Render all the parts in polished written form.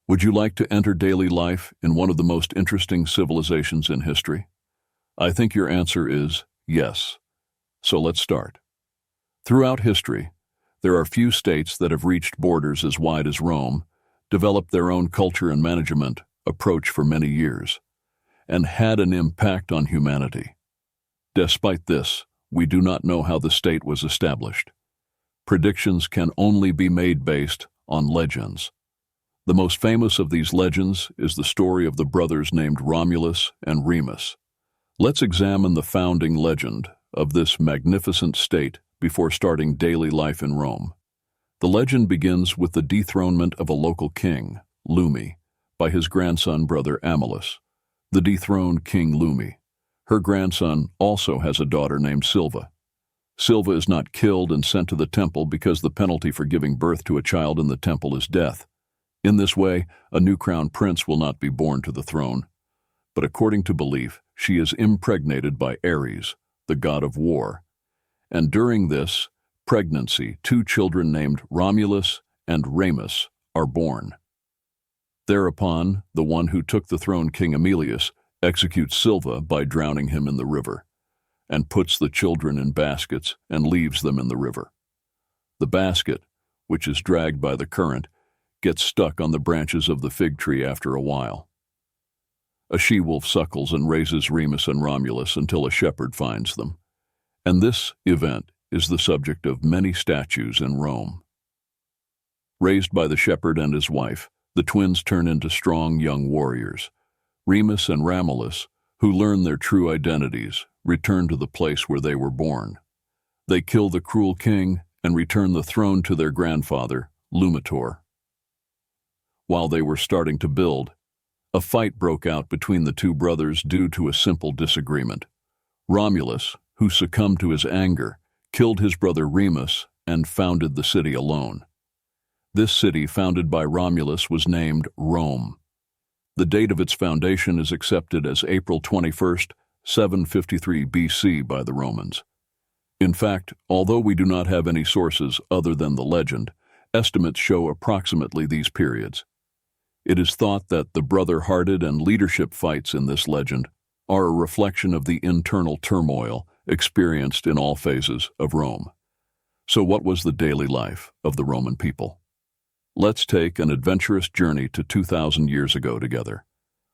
Would you like to enter daily life in one of the most interesting civilizations in history? I think your answer is yes. So let's start. Throughout history, there are few states that have reached borders as wide as Rome, developed their own culture and management approach for many years, and had an impact on humanity. Despite this, we do not know how the state was established. Predictions can only be made based on legends. The most famous of these legends is the story of the brothers named Romulus and Remus. Let's examine the founding legend of this magnificent state before starting daily life in Rome. The legend begins with the dethronement of a local king, Lumi, by his grandson brother Amulus. The dethroned King Lumi. Her grandson also has a daughter named Silva. Silva is not killed and sent to the temple because the penalty for giving birth to a child in the temple is death. In this way, a new crown prince will not be born to the throne. But according to belief, she is impregnated by Ares, the god of war. And during this pregnancy, two children named Romulus and Remus are born. Thereupon, the one who took the throne, King Aemilius, executes Silva by drowning him in the river, and puts the children in baskets and leaves them in the river. The basket, which is dragged by the current, gets stuck on the branches of the fig tree after a while. A she-wolf suckles and raises Remus and Romulus until a shepherd finds them, and this event is the subject of many statues in Rome. Raised by the shepherd and his wife, the twins turn into strong young warriors. Remus and Romulus, who learn their true identities, return to the place where they were born. They kill the cruel king and return the throne to their grandfather, Lumitor. While they were starting to build, a fight broke out between the two brothers due to a simple disagreement. Romulus, who succumbed to his anger, killed his brother Remus and founded the city alone. This city, founded by Romulus, was named Rome. The date of its foundation is accepted as April 21st, 753 BC by the Romans. In fact, although we do not have any sources other than the legend, estimates show approximately these periods. It is thought that the brother-hearted and leadership fights in this legend are a reflection of the internal turmoil experienced in all phases of Rome. So what was the daily life of the Roman people? Let's take an adventurous journey to 2,000 years ago together.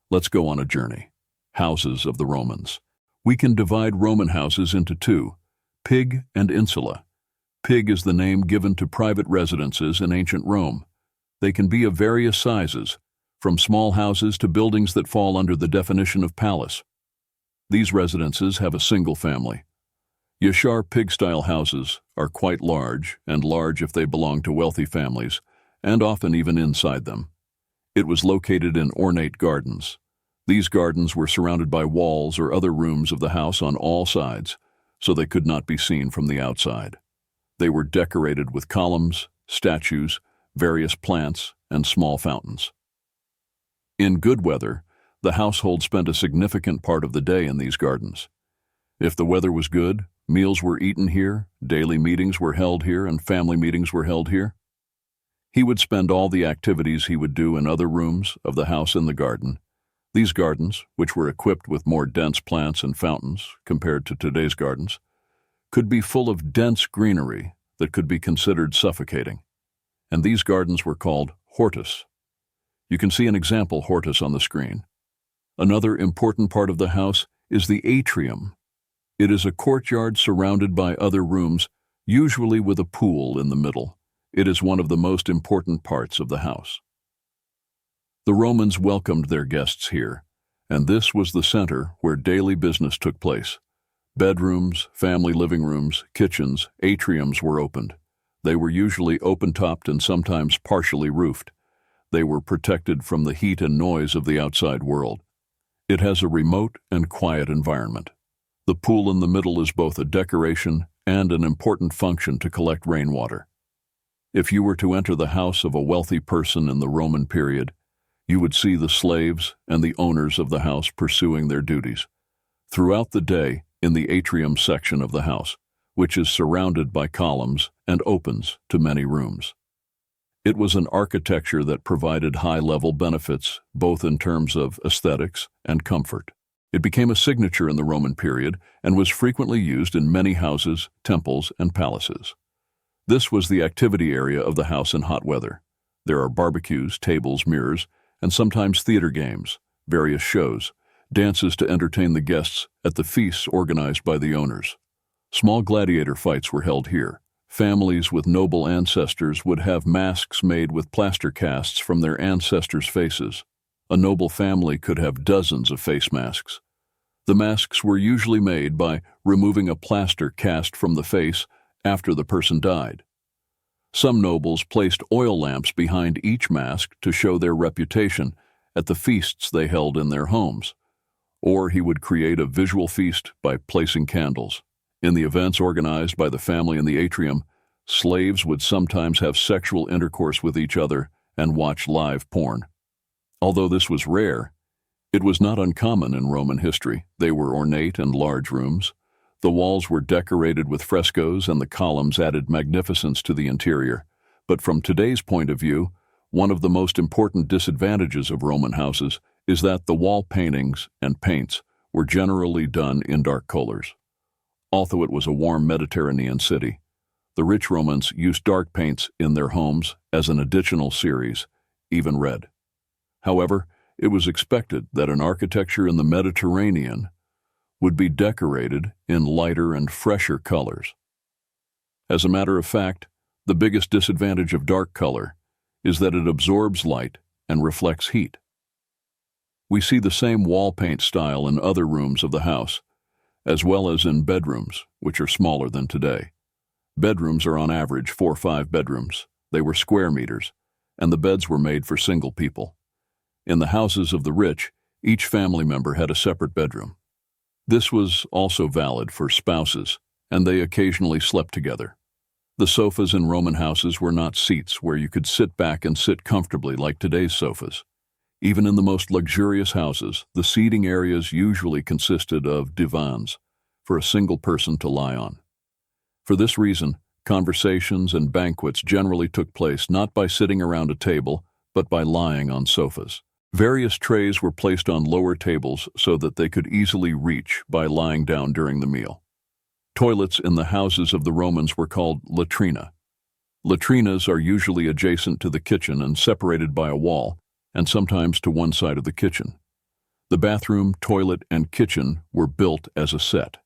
Let's go on a journey. Houses of the Romans. We can divide Roman houses into two, Pig and Insula. Pig is the name given to private residences in ancient Rome. They can be of various sizes, from small houses to buildings that fall under the definition of palace. These residences have a single family. Yashar pig-style houses are quite large, and large if they belong to wealthy families, and often even inside them. It was located in ornate gardens. These gardens were surrounded by walls or other rooms of the house on all sides, so they could not be seen from the outside. They were decorated with columns, statues, various plants, and small fountains. In good weather, the household spent a significant part of the day in these gardens. If the weather was good, meals were eaten here, daily meetings were held here, and family meetings were held here. He would spend all the activities he would do in other rooms of the house in the garden. These gardens, which were equipped with more dense plants and fountains compared to today's gardens, could be full of dense greenery that could be considered suffocating. And these gardens were called hortus. You can see an example hortus on the screen. Another important part of the house is the atrium. It is a courtyard surrounded by other rooms, usually with a pool in the middle. It is one of the most important parts of the house. The Romans welcomed their guests here, and this was the center where daily business took place. Bedrooms, family living rooms, kitchens, atriums were opened. They were usually open-topped and sometimes partially roofed. They were protected from the heat and noise of the outside world. It has a remote and quiet environment. The pool in the middle is both a decoration and an important function to collect rainwater. If you were to enter the house of a wealthy person in the Roman period, you would see the slaves and the owners of the house pursuing their duties. Throughout the day, in the atrium section of the house, which is surrounded by columns and opens to many rooms. It was an architecture that provided high-level benefits, both in terms of aesthetics and comfort. It became a signature in the Roman period and was frequently used in many houses, temples, and palaces. This was the activity area of the house in hot weather. There are barbecues, tables, mirrors, and sometimes theater games, various shows, dances to entertain the guests at the feasts organized by the owners. Small gladiator fights were held here. Families with noble ancestors would have masks made with plaster casts from their ancestors' faces. A noble family could have dozens of face masks. The masks were usually made by removing a plaster cast from the face after the person died. Some nobles placed oil lamps behind each mask to show their reputation at the feasts they held in their homes. Or he would create a visual feast by placing candles. In the events organized by the family in the atrium, slaves would sometimes have sexual intercourse with each other and watch live porn. Although this was rare, it was not uncommon in Roman history. They were ornate and large rooms. The walls were decorated with frescoes and the columns added magnificence to the interior. But from today's point of view, one of the most important disadvantages of Roman houses is that the wall paintings and paints were generally done in dark colors. Although it was a warm Mediterranean city, the rich Romans used dark paints in their homes as an additional series, even red. However, it was expected that an architecture in the Mediterranean would be decorated in lighter and fresher colors. As a matter of fact, the biggest disadvantage of dark color is that it absorbs light and reflects heat. We see the same wall paint style in other rooms of the house, as well as in bedrooms, which are smaller than today. Bedrooms are on average 4 or 5 bedrooms. They were square meters, and the beds were made for single people. In the houses of the rich, each family member had a separate bedroom. This was also valid for spouses, and they occasionally slept together. The sofas in Roman houses were not seats where you could sit back and sit comfortably like today's sofas. Even in the most luxurious houses, the seating areas usually consisted of divans for a single person to lie on. For this reason, conversations and banquets generally took place not by sitting around a table, but by lying on sofas. Various trays were placed on lower tables so that they could easily reach by lying down during the meal. Toilets in the houses of the Romans were called latrina. Latrinas are usually adjacent to the kitchen and separated by a wall, and sometimes to one side of the kitchen. The bathroom, toilet, and kitchen were built as a set.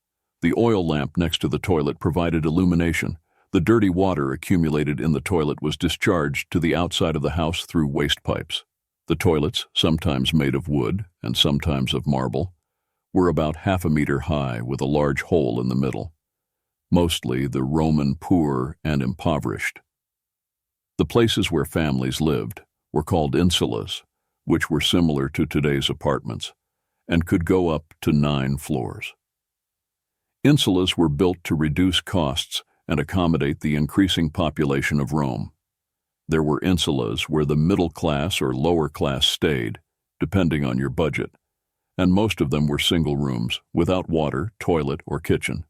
The oil lamp next to the toilet provided illumination. The dirty water accumulated in the toilet was discharged to the outside of the house through waste pipes. The toilets, sometimes made of wood and sometimes of marble, were about 1/2 meter high with a large hole in the middle. Mostly the Roman poor and impoverished. The places where families lived were called insulas, which were similar to today's apartments, and could go up to 9 floors. Insulas were built to reduce costs and accommodate the increasing population of Rome. There were insulas where the middle class or lower class stayed, depending on your budget, and most of them were single rooms, without water, toilet, or kitchen.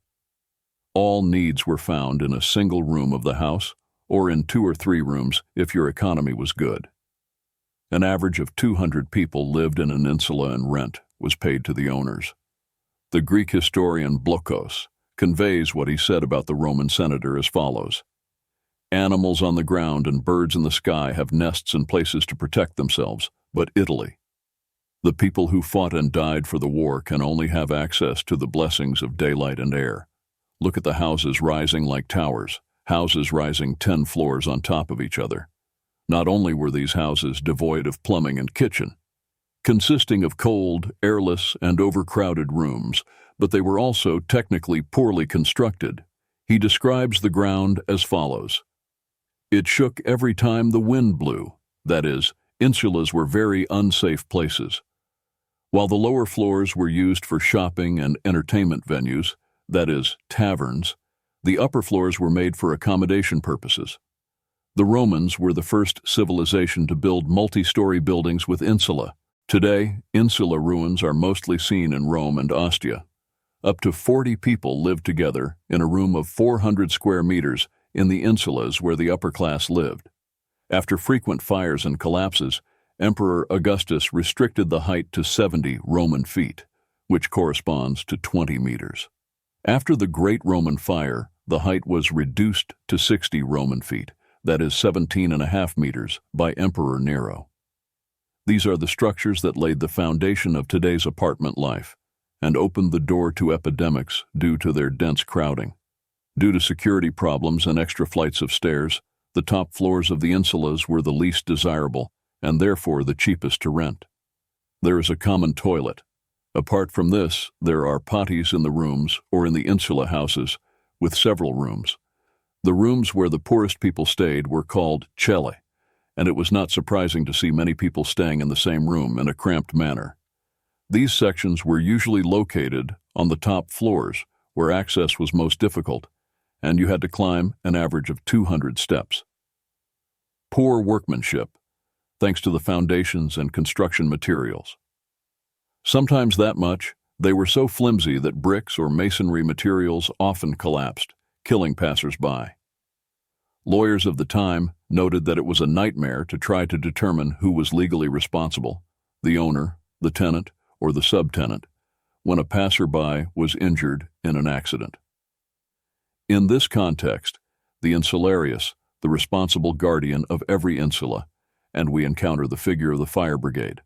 All needs were found in a single room of the house, or in 2 or 3 rooms if your economy was good. An average of 200 people lived in an insula, and rent was paid to the owners. The Greek historian Blokos conveys what he said about the Roman senator as follows: "Animals on the ground and birds in the sky have nests and places to protect themselves, but Italy. The people who fought and died for the war can only have access to the blessings of daylight and air. Look at the houses rising like towers, houses rising 10 floors on top of each other. Not only were these houses devoid of plumbing and kitchen, consisting of cold, airless, and overcrowded rooms, but they were also technically poorly constructed." He describes the ground as follows: "It shook every time the wind blew. That is, insulas were very unsafe places. While the lower floors were used for shopping and entertainment venues, that is, taverns, the upper floors were made for accommodation purposes. The Romans were the first civilization to build multi-story buildings with insula. Today, insula ruins are mostly seen in Rome and Ostia. Up to 40 people live together in a room of 400 square meters in the insulas where the upper class lived. After frequent fires and collapses, Emperor Augustus restricted the height to 70 Roman feet, which corresponds to 20 meters. After the Great Roman Fire, the height was reduced to 60 Roman feet, that is 17.5 meters, by Emperor Nero. These are the structures that laid the foundation of today's apartment life and opened the door to epidemics due to their dense crowding. Due to security problems and extra flights of stairs, the top floors of the insulas were the least desirable and therefore the cheapest to rent. There is a common toilet. Apart from this, there are potties in the rooms or in the insula houses with several rooms. The rooms where the poorest people stayed were called celle, and it was not surprising to see many people staying in the same room in a cramped manner. These sections were usually located on the top floors, where access was most difficult, and you had to climb an average of 200 steps. Poor workmanship, thanks to the foundations and construction materials. Sometimes that much, they were so flimsy that bricks or masonry materials often collapsed, killing passers-by. Lawyers of the time noted that it was a nightmare to try to determine who was legally responsible, the owner, the tenant, or the subtenant, when a passerby was injured in an accident. In this context, the insularius, the responsible guardian of every insula, and we encounter the figure of the fire brigade.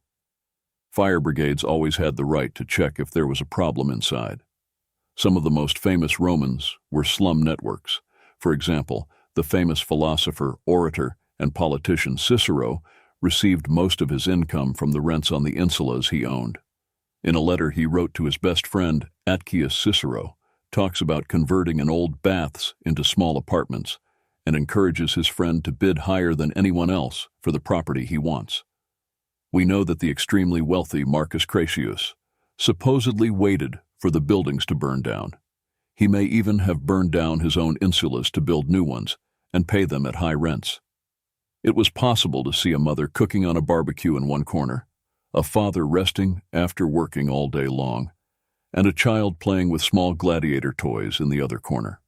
Fire brigades always had the right to check if there was a problem inside. Some of the most famous Romans were slum networks. For example, the famous philosopher, orator, and politician Cicero received most of his income from the rents on the insulas he owned. In a letter he wrote to his best friend, Atticus Cicero, talks about converting an old baths into small apartments and encourages his friend to bid higher than anyone else for the property he wants. We know that the extremely wealthy Marcus Crassus supposedly waited for the buildings to burn down. He may even have burned down his own insulas to build new ones and pay them at high rents. It was possible to see a mother cooking on a barbecue in one corner, a father resting after working all day long, and a child playing with small gladiator toys in the other corner.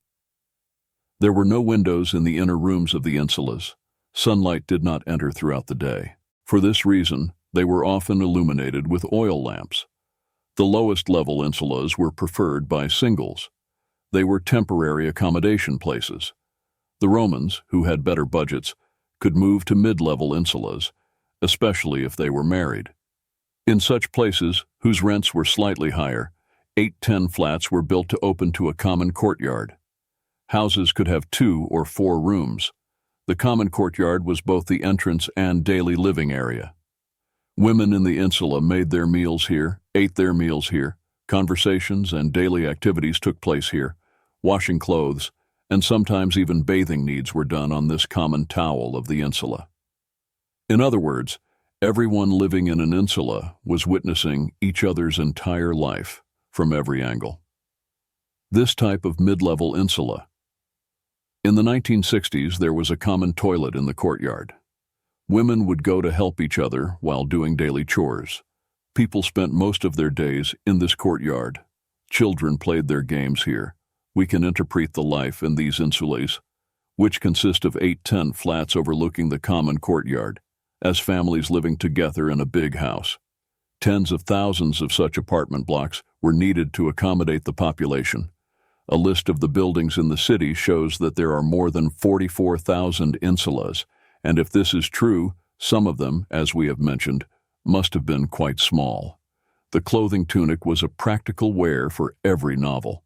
There were no windows in the inner rooms of the insulas. Sunlight did not enter throughout the day. For this reason, they were often illuminated with oil lamps. The lowest level insulas were preferred by singles. They were temporary accommodation places. The Romans, who had better budgets, could move to mid-level insulas, especially if they were married. In such places, whose rents were slightly higher, 8-10 flats were built to open to a common courtyard. Houses could have 2 or 4 rooms. The common courtyard was both the entrance and daily living area. Women in the insula made their meals here, ate their meals here, conversations and daily activities took place here, washing clothes, and sometimes even bathing needs were done on this common towel of the insula. In other words, everyone living in an insula was witnessing each other's entire life from every angle. This type of mid-level insula. In the 1960s, there was a common toilet in the courtyard. Women would go to help each other while doing daily chores. People spent most of their days in this courtyard. Children played their games here. We can interpret the life in these insulas, which consist of 8-10 flats overlooking the common courtyard, as families living together in a big house. Tens of thousands of such apartment blocks were needed to accommodate the population. A list of the buildings in the city shows that there are more than 44,000 insulas, and if this is true, some of them, as we have mentioned, must have been quite small. The clothing tunic was a practical wear for every novel.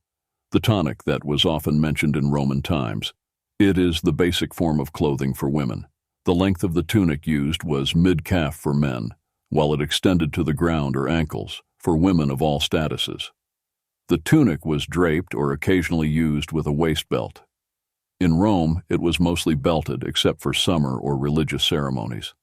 The tunic that was often mentioned in Roman times. It is the basic form of clothing for women. The length of the tunic used was mid-calf for men, while it extended to the ground or ankles for women of all statuses. The tunic was draped or occasionally used with a waist belt. In Rome, it was mostly belted except for summer or religious ceremonies.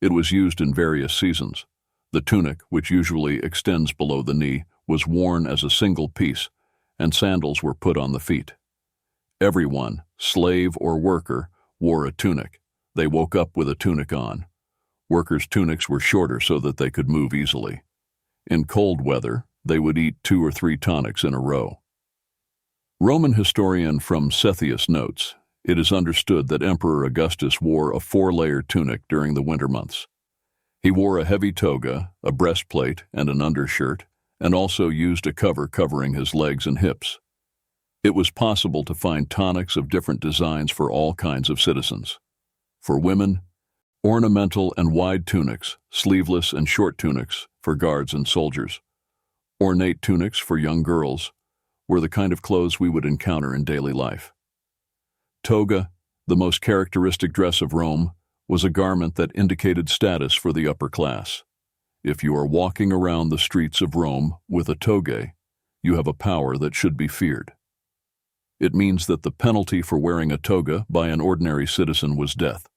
It was used in various seasons. The tunic, which usually extends below the knee, was worn as a single piece, and sandals were put on the feet. Everyone, slave or worker, wore a tunic. They woke up with a tunic on. Workers' tunics were shorter so that they could move easily. In cold weather, they would eat 2 or 3 tonics in a row. Roman historian from Cethius notes, it is understood that Emperor Augustus wore a 4-layer tunic during the winter months. He wore a heavy toga, a breastplate, and an undershirt, and also used a cover covering his legs and hips. It was possible to find tunics of different designs for all kinds of citizens. For women, ornamental and wide tunics, sleeveless and short tunics for guards and soldiers. Ornate tunics for young girls were the kind of clothes we would encounter in daily life. Toga, the most characteristic dress of Rome, was a garment that indicated status for the upper class. If you are walking around the streets of Rome with a toga, you have a power that should be feared. It means that the penalty for wearing a toga by an ordinary citizen was death.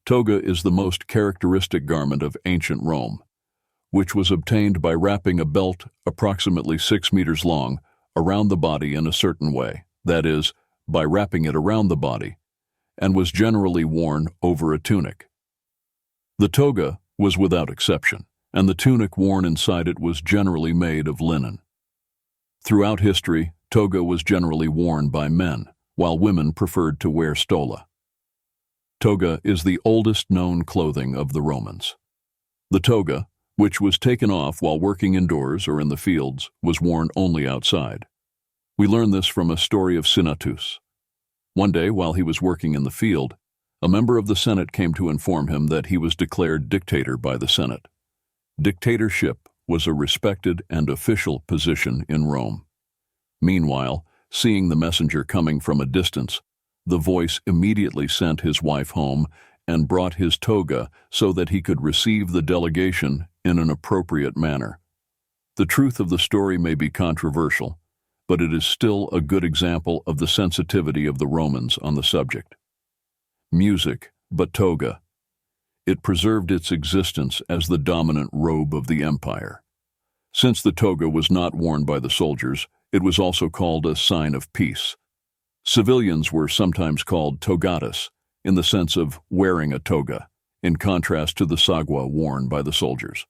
Toga is the most characteristic garment of ancient Rome, which was obtained by wrapping a belt approximately 6 meters long around the body in a certain way, that is, by wrapping it around the body, and was generally worn over a tunic. The toga was without exception, and the tunic worn inside it was generally made of linen. Throughout history, toga was generally worn by men, while women preferred to wear stola. Toga is the oldest known clothing of the Romans. The toga, which was taken off while working indoors or in the fields, was worn only outside. We learn this from a story of Senatus. One day, while he was working in the field, a member of the Senate came to inform him that he was declared dictator by the Senate. Dictatorship was a respected and official position in Rome. Meanwhile, seeing the messenger coming from a distance, the voice immediately sent his wife home and brought his toga so that he could receive the delegation in an appropriate manner. The truth of the story may be controversial, but it is still a good example of the sensitivity of the Romans on the subject. Music, but toga. It preserved its existence as the dominant robe of the empire. Since the toga was not worn by the soldiers, it was also called a sign of peace. Civilians were sometimes called togatus, in the sense of wearing a toga, in contrast to the sagua worn by the soldiers.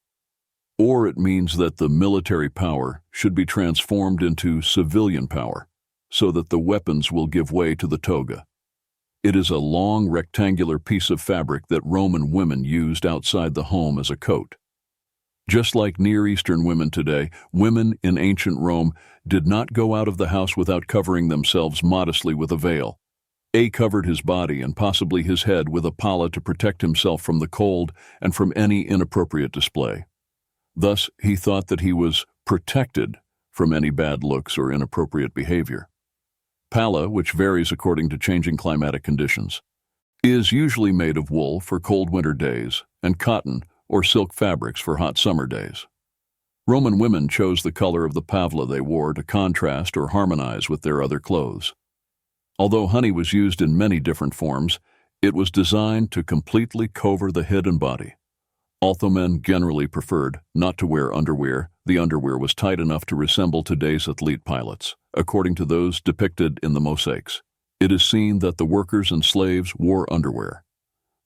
Or it means that the military power should be transformed into civilian power, so that the weapons will give way to the toga. It is a long rectangular piece of fabric that Roman women used outside the home as a coat. Just like Near Eastern women today, women in ancient Rome did not go out of the house without covering themselves modestly with a veil. A covered his body and possibly his head with a palla to protect himself from the cold and from any inappropriate display. Thus, he thought that he was protected from any bad looks or inappropriate behavior. Palla, which varies according to changing climatic conditions, is usually made of wool for cold winter days and cotton or silk fabrics for hot summer days. Roman women chose the color of the pavla they wore to contrast or harmonize with their other clothes. Although honey was used in many different forms, it was designed to completely cover the head and body. Although men generally preferred not to wear underwear, the underwear was tight enough to resemble today's athlete pilots, according to those depicted in the mosaics. It is seen that the workers and slaves wore underwear.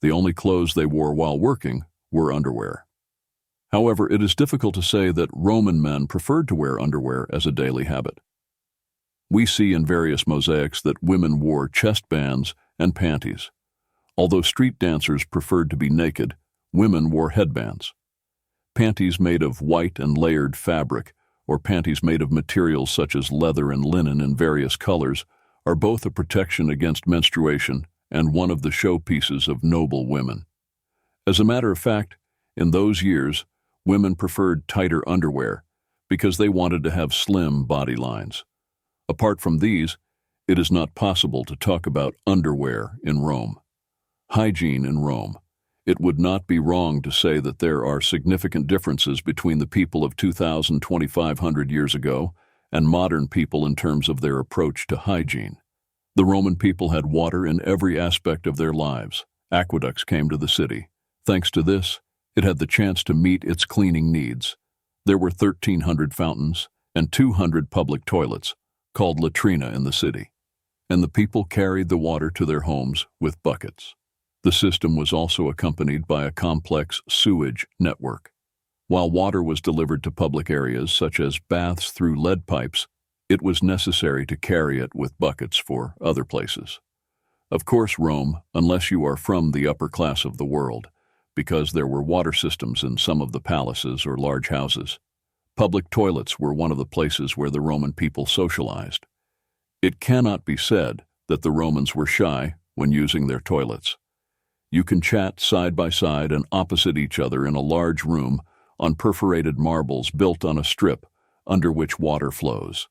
The only clothes they wore while working were underwear. However, it is difficult to say that Roman men preferred to wear underwear as a daily habit. We see in various mosaics that women wore chest bands and panties. Although street dancers preferred to be naked, women wore headbands. Panties made of white and layered fabric, or panties made of materials such as leather and linen in various colors, are both a protection against menstruation and one of the showpieces of noble women. As a matter of fact, in those years, women preferred tighter underwear because they wanted to have slim body lines. Apart from these, it is not possible to talk about underwear in Rome. Hygiene in Rome. It would not be wrong to say that there are significant differences between the people of 2,500 years ago and modern people in terms of their approach to hygiene. The Roman people had water in every aspect of their lives. Aqueducts came to the city. Thanks to this, it had the chance to meet its cleaning needs. There were 1,300 fountains and 200 public toilets, called latrina in the city, and the people carried the water to their homes with buckets. The system was also accompanied by a complex sewage network. While water was delivered to public areas such as baths through lead pipes, it was necessary to carry it with buckets for other places. Of course, Rome, unless you are from the upper class of the world, because there were water systems in some of the palaces or large houses. Public toilets were one of the places where the Roman people socialized. It cannot be said that the Romans were shy when using their toilets. You can chat side by side and opposite each other in a large room on perforated marbles built on a strip under which water flows.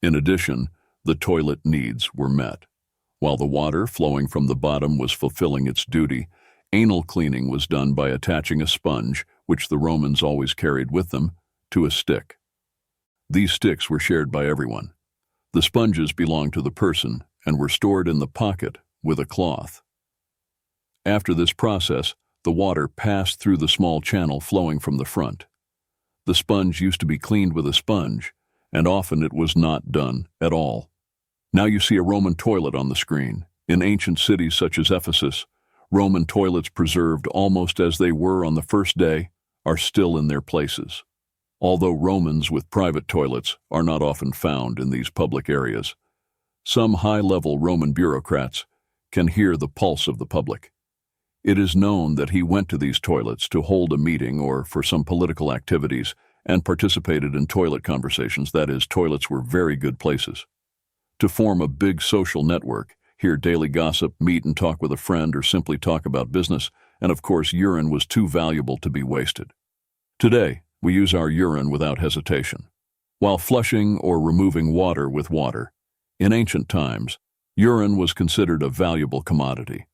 In addition, the toilet needs were met. While the water flowing from the bottom was fulfilling its duty, anal cleaning was done by attaching a sponge, which the Romans always carried with them, to a stick. These sticks were shared by everyone. The sponges belonged to the person and were stored in the pocket with a cloth. After this process, the water passed through the small channel flowing from the front. The sponge used to be cleaned with a sponge, and often it was not done at all. Now you see a Roman toilet on the screen. In ancient cities such as Ephesus, Roman toilets preserved almost as they were on the first day are still in their places. Although Romans with private toilets are not often found in these public areas, some high-level Roman bureaucrats can hear the pulse of the public. It is known that he went to these toilets to hold a meeting or for some political activities and participated in toilet conversations. That is, toilets were very good places to form a big social network, hear daily gossip, meet and talk with a friend, or simply talk about business, and of course urine was too valuable to be wasted. Today, we use our urine without hesitation. While flushing or removing water with water, in ancient times, urine was considered a valuable commodity.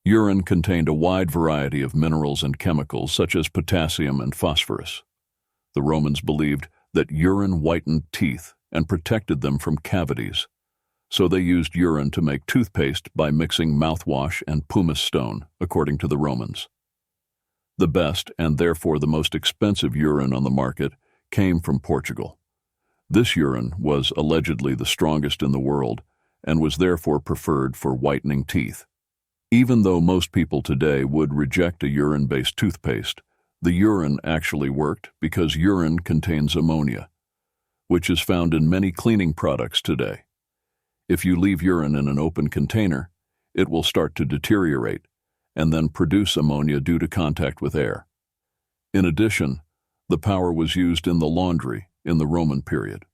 Urine contained a wide variety of minerals and chemicals such as potassium and phosphorus. The Romans believed that urine whitened teeth and protected them from cavities, so they used urine to make toothpaste by mixing mouthwash and pumice stone, according to the Romans. The best, and therefore the most expensive urine on the market, came from Portugal. This urine was allegedly the strongest in the world and was therefore preferred for whitening teeth. Even though most people today would reject a urine-based toothpaste, the urine actually worked because urine contains ammonia, which is found in many cleaning products today. If you leave urine in an open container, it will start to deteriorate and then produce ammonia due to contact with air. In addition, the power was used in the laundry in the Roman period.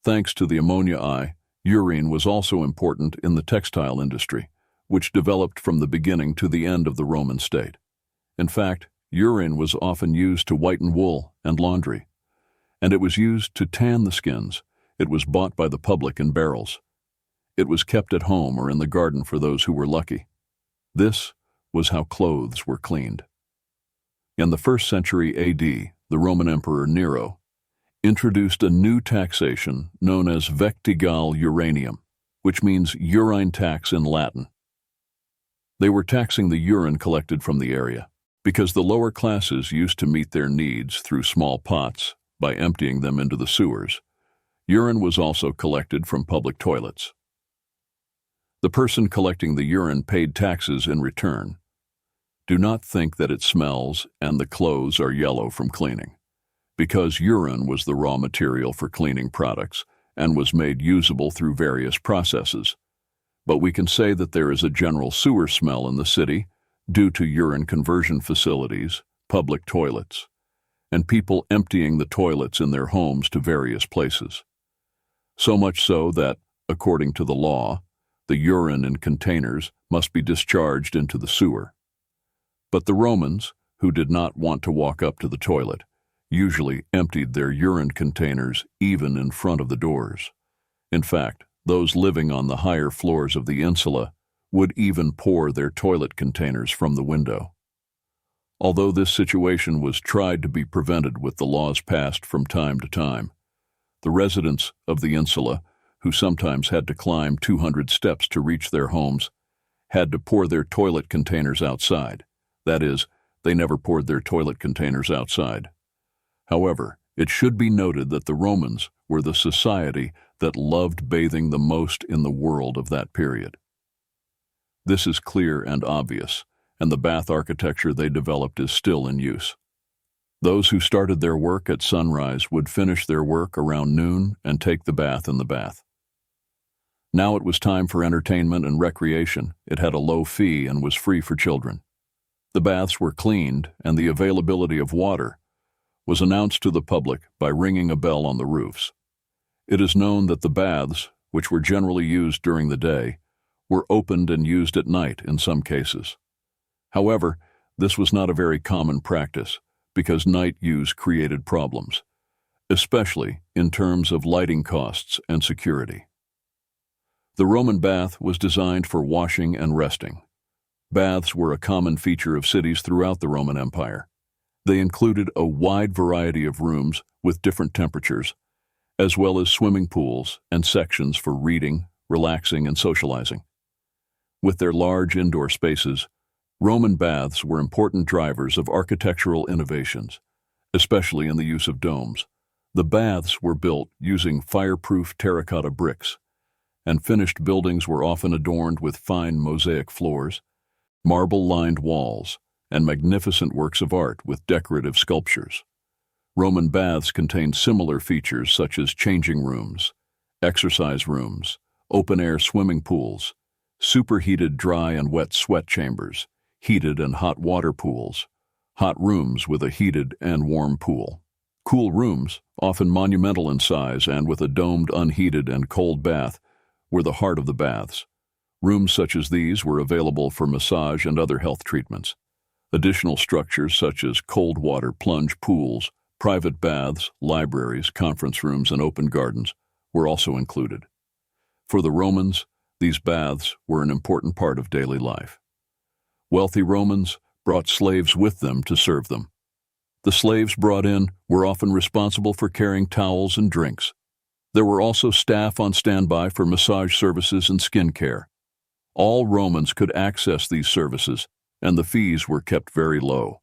Thanks to the ammonia, urine was also important in the textile industry, which developed from the beginning to the end of the Roman state. In fact, urine was often used to whiten wool and laundry, and it was used to tan the skins. It was bought by the public in barrels. It was kept at home or in the garden for those who were lucky. This was how clothes were cleaned. In the 1st century AD, the Roman Emperor Nero introduced a new taxation known as vectigale uranium, which means urine tax in Latin. They were taxing the urine collected from the area, because the lower classes used to meet their needs through small pots by emptying them into the sewers. Urine was also collected from public toilets. The person collecting the urine paid taxes in return. Do not think that it smells and the clothes are yellow from cleaning, because urine was the raw material for cleaning products and was made usable through various processes. But we can say that there is a general sewer smell in the city due to urine conversion facilities, public toilets, and people emptying the toilets in their homes to various places. So much so that, according to the law, the urine in containers must be discharged into the sewer. But the Romans, who did not want to walk up to the toilet, usually emptied their urine containers even in front of the doors. In fact, those living on the higher floors of the insula would even pour their toilet containers from the window. Although this situation was tried to be prevented with the laws passed from time to time, the residents of the insula, who sometimes had to climb 200 steps to reach their homes, had to pour their toilet containers outside. That is, they never poured their toilet containers outside. However, it should be noted that the Romans were the society that loved bathing the most in the world of that period. This is clear and obvious, and the bath architecture they developed is still in use. Those who started their work at sunrise would finish their work around noon and take the bath in the bath. Now it was time for entertainment and recreation. It had a low fee and was free for children. The baths were cleaned, and the availability of water was announced to the public by ringing a bell on the roofs. It is known that the baths, which were generally used during the day, were opened and used at night in some cases. However, this was not a very common practice because night use created problems, especially in terms of lighting costs and security. The Roman bath was designed for washing and resting. Baths were a common feature of cities throughout the Roman Empire. They included a wide variety of rooms with different temperatures, as well as swimming pools and sections for reading, relaxing, and socializing. With their large indoor spaces, Roman baths were important drivers of architectural innovations, especially in the use of domes. The baths were built using fireproof terracotta bricks, and finished buildings were often adorned with fine mosaic floors, marble-lined walls, and magnificent works of art with decorative sculptures. Roman baths contained similar features such as changing rooms, exercise rooms, open-air swimming pools, superheated dry and wet sweat chambers, heated and hot water pools, hot rooms with a heated and warm pool. Cool rooms, often monumental in size and with a domed, unheated, and cold bath, were the heart of the baths. Rooms such as these were available for massage and other health treatments. Additional structures such as cold water plunge pools, private baths, libraries, conference rooms, and open gardens were also included. For the Romans, these baths were an important part of daily life. Wealthy Romans brought slaves with them to serve them. The slaves brought in were often responsible for carrying towels and drinks. There were also staff on standby for massage services and skin care. All Romans could access these services, and the fees were kept very low.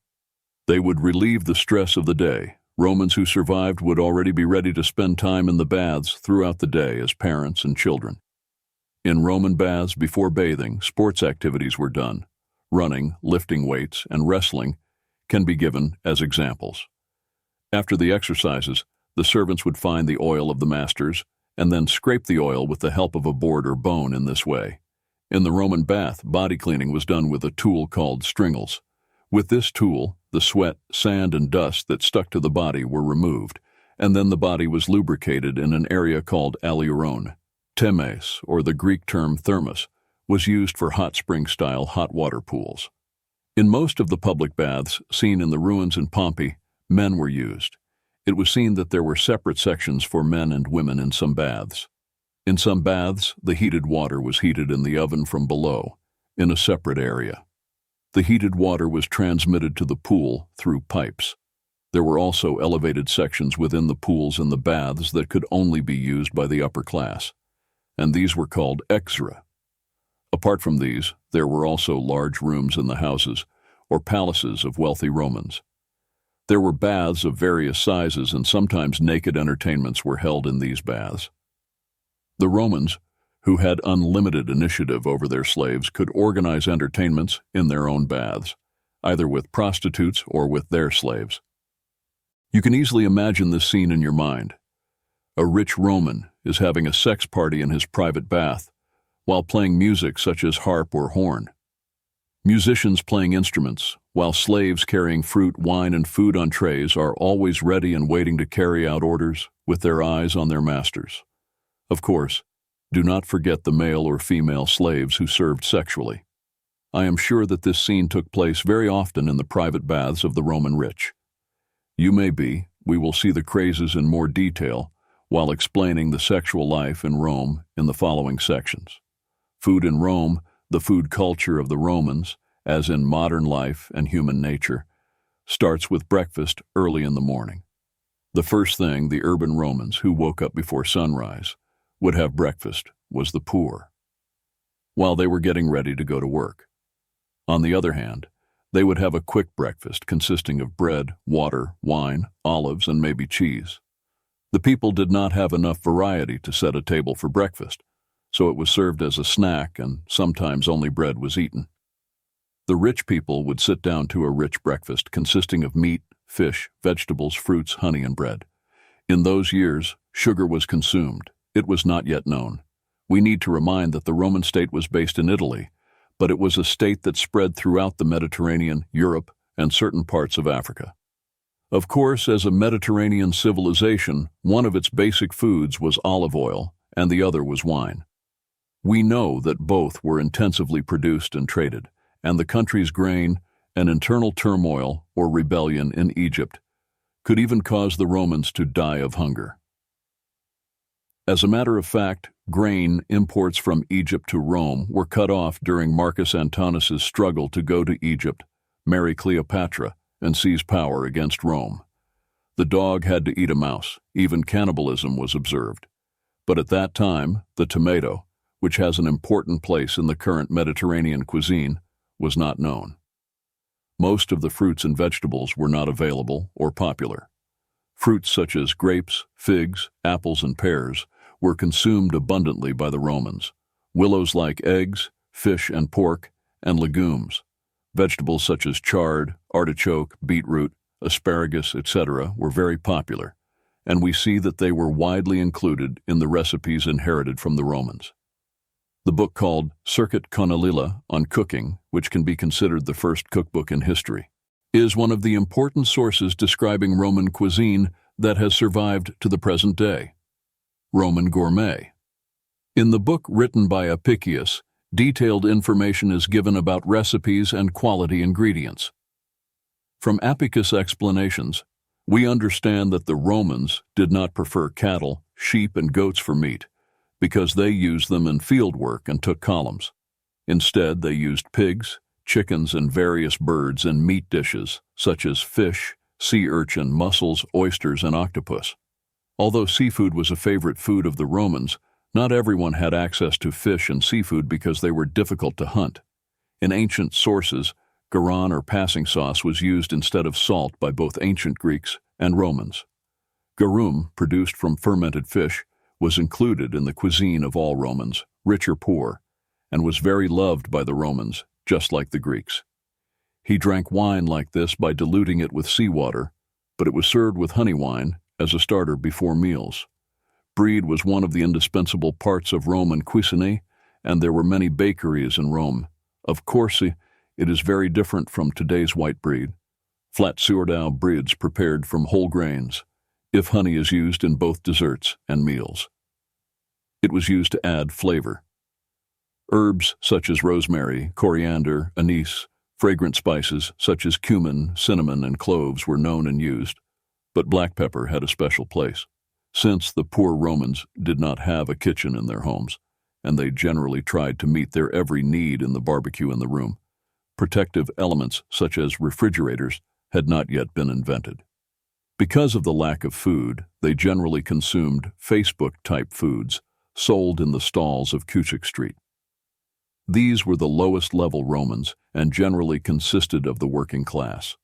They would relieve the stress of the day. Romans who survived would already be ready to spend time in the baths throughout the day as parents and children. In Roman baths before bathing, sports activities were done. Running, lifting weights, and wrestling can be given as examples. After the exercises, the servants would find the oil of the masters and then scrape the oil with the help of a board or bone in this way. In the Roman bath, body cleaning was done with a tool called stringles. With this tool, the sweat, sand, and dust that stuck to the body were removed, and then the body was lubricated in an area called aliuron. Temes, or the Greek term thermos, was used for hot spring-style hot water pools. In most of the public baths seen in the ruins in Pompeii, men were used. It was seen that there were separate sections for men and women in some baths. In some baths, the heated water was heated in the oven from below, in a separate area. The heated water was transmitted to the pool through pipes. There were also elevated sections within the pools in the baths that could only be used by the upper class, and these were called extra. Apart from these, there were also large rooms in the houses or palaces of wealthy Romans. There were baths of various sizes, and sometimes naked entertainments were held in these baths. The Romans, who had unlimited initiative over their slaves, could organize entertainments in their own baths, either with prostitutes or with their slaves. You can easily imagine this scene in your mind. A rich Roman is having a sex party in his private bath while playing music such as harp or horn. Musicians playing instruments, while slaves carrying fruit, wine, and food on trays are always ready and waiting to carry out orders with their eyes on their masters. Of course, do not forget the male or female slaves who served sexually. I am sure that this scene took place very often in the private baths of the Roman rich. We will see the crazes in more detail while explaining the sexual life in Rome in the following sections. Food in Rome, the food culture of the Romans, as in modern life and human nature, starts with breakfast early in the morning. The first thing the urban Romans who woke up before sunrise would have breakfast was the poor, while they were getting ready to go to work. On the other hand, they would have a quick breakfast consisting of bread, water, wine, olives, and maybe cheese. The people did not have enough variety to set a table for breakfast, so it was served as a snack, and sometimes only bread was eaten. The rich people would sit down to a rich breakfast consisting of meat, fish, vegetables, fruits, honey, and bread. In those years, sugar was consumed. It was not yet known. We need to remind that the Roman state was based in Italy, but it was a state that spread throughout the Mediterranean, Europe, and certain parts of Africa. Of course, as a Mediterranean civilization, one of its basic foods was olive oil, and the other was wine. We know that both were intensively produced and traded, and the country's grain, an internal turmoil or rebellion in Egypt, could even cause the Romans to die of hunger. As a matter of fact, grain imports from Egypt to Rome were cut off during Marcus Antonius's struggle to go to Egypt, marry Cleopatra, and seize power against Rome. The dog had to eat a mouse. Even cannibalism was observed. But at that time, the tomato, which has an important place in the current Mediterranean cuisine, was not known. Most of the fruits and vegetables were not available or popular. Fruits such as grapes, figs, apples, and pears were consumed abundantly by the Romans. Willows like eggs, fish and pork, and legumes. Vegetables such as chard, artichoke, beetroot, asparagus, etc. were very popular, and we see that they were widely included in the recipes inherited from the Romans. The book called Circuit Conalilla on Cooking, which can be considered the first cookbook in history, is one of the important sources describing Roman cuisine that has survived to the present day. Roman Gourmet. In the book written by Apicius, detailed information is given about recipes and quality ingredients. From Apicius' explanations, we understand that the Romans did not prefer cattle, sheep, and goats for meat, because they used them in field work and took columns. Instead, they used pigs, chickens, and various birds in meat dishes, such as fish, sea urchin, mussels, oysters, and octopus. Although seafood was a favorite food of the Romans, not everyone had access to fish and seafood because they were difficult to hunt. In ancient sources, garum or passing sauce was used instead of salt by both ancient Greeks and Romans. Garum, produced from fermented fish, was included in the cuisine of all Romans, rich or poor, and was very loved by the Romans, just like the Greeks. He drank wine like this by diluting it with seawater, but it was served with honey wine as a starter before meals. Bread was one of the indispensable parts of Roman cuisine, and there were many bakeries in Rome. Of course, it is very different from today's white bread. Flat sourdough breads prepared from whole grains, if honey is used in both desserts and meals. It was used to add flavor. Herbs such as rosemary, coriander, anise, fragrant spices such as cumin, cinnamon, and cloves were known and used, but black pepper had a special place, since the poor Romans did not have a kitchen in their homes, and they generally tried to meet their every need in the barbecue in the room. Protective elements such as refrigerators had not yet been invented. Because of the lack of food, they generally consumed Facebook-type foods sold in the stalls of Cusick Street. These were the lowest-level Romans and generally consisted of the working class.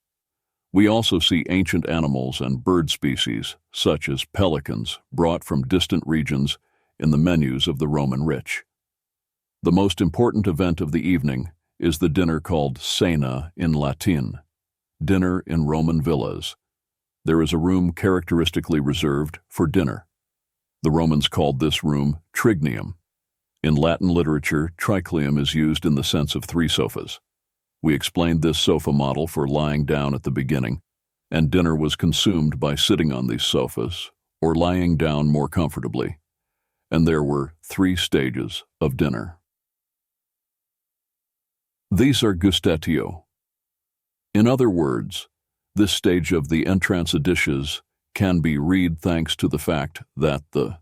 We also see ancient animals and bird species, such as pelicans, brought from distant regions in the menus of the Roman rich. The most important event of the evening is the dinner called cena in Latin, dinner in Roman villas. There is a room characteristically reserved for dinner. The Romans called this room trignium. In Latin literature, triclium is used in the sense of 3 sofas. We explained this sofa model for lying down at the beginning, and dinner was consumed by sitting on these sofas or lying down more comfortably, and there were 3 stages of dinner. These are gustatio. In other words, this stage of the entrance of dishes can be read thanks to the fact that the